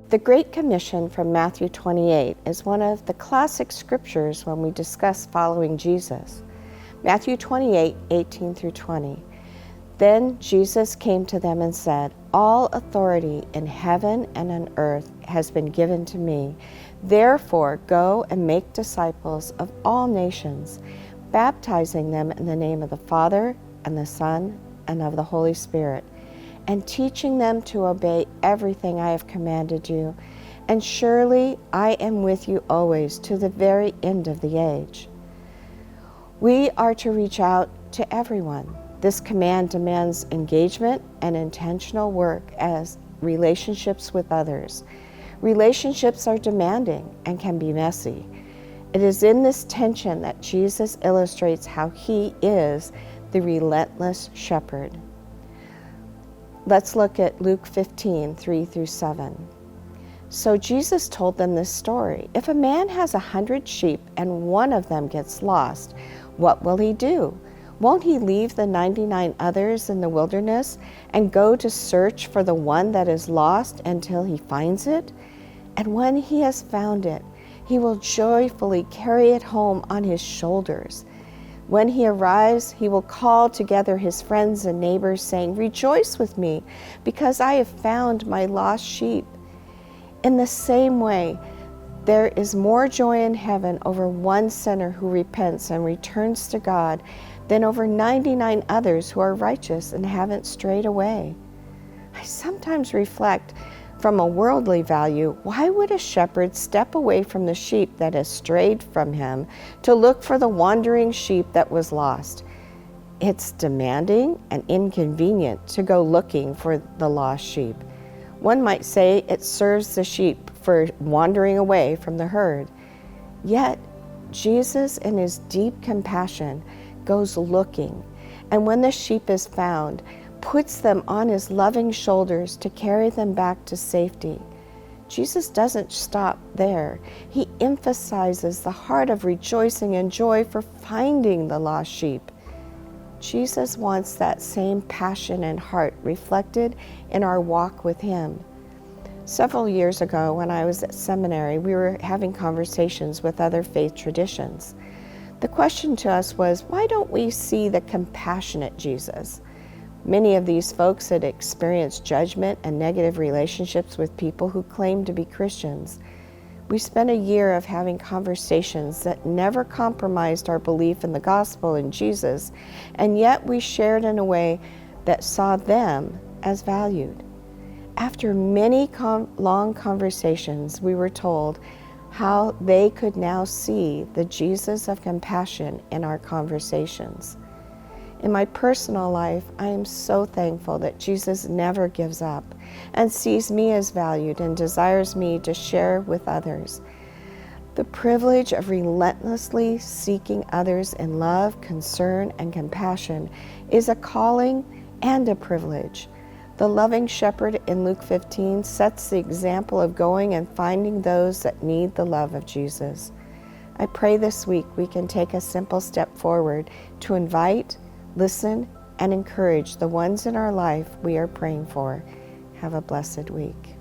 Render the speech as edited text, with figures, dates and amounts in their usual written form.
The Great Commission from Matthew 28 is one of the classic scriptures when we discuss following Jesus. Matthew 28, 18 through 20. Then Jesus came to them and said, "All authority in heaven and on earth has been given to me. Therefore, go and make disciples of all nations, baptizing them in the name of the Father and the Son and of the Holy Spirit, and teaching them to obey everything I have commanded you. And surely I am with you always to the very end of the age." We are to reach out to everyone. This command demands engagement and intentional work as relationships with others. Relationships are demanding and can be messy. It is in this tension that Jesus illustrates how he is the relentless shepherd. Let's look at Luke 15, 3 through 7. So Jesus told them this story. If a man has 100 sheep and one of them gets lost, what will he do? Won't he leave the 99 others in the wilderness and go to search for the one that is lost until he finds it? And when he has found it, he will joyfully carry it home on his shoulders. When he arrives, he will call together his friends and neighbors, saying, "Rejoice with me, because I have found my lost sheep." In the same way, there is more joy in heaven over one sinner who repents and returns to God than over 99 others who are righteous and haven't strayed away. I sometimes reflect, from a worldly value, why would a shepherd step away from the sheep that has strayed from him to look for the wandering sheep that was lost? It's demanding and inconvenient to go looking for the lost sheep. One might say it serves the sheep for wandering away from the herd. Yet, Jesus, in his deep compassion, goes looking, and when the sheep is found, puts them on his loving shoulders to carry them back to safety. Jesus doesn't stop there. He emphasizes the heart of rejoicing and joy for finding the lost sheep. Jesus wants that same passion and heart reflected in our walk with him. Several years ago, when I was at seminary, we were having conversations with other faith traditions. The question to us was, why don't we see the compassionate Jesus? Many of these folks had experienced judgment and negative relationships with people who claimed to be Christians. We spent a year of having conversations that never compromised our belief in the gospel and Jesus, and yet we shared in a way that saw them as valued. After many long conversations, we were told how they could now see the Jesus of compassion in our conversations. In my personal life, I am so thankful that Jesus never gives up and sees me as valued and desires me to share with others. The privilege of relentlessly seeking others in love, concern, and compassion is a calling and a privilege. The loving shepherd in Luke 15 sets the example of going and finding those that need the love of Jesus. I pray this week we can take a simple step forward to invite, listen, and encourage the ones in our life we are praying for. Have a blessed week.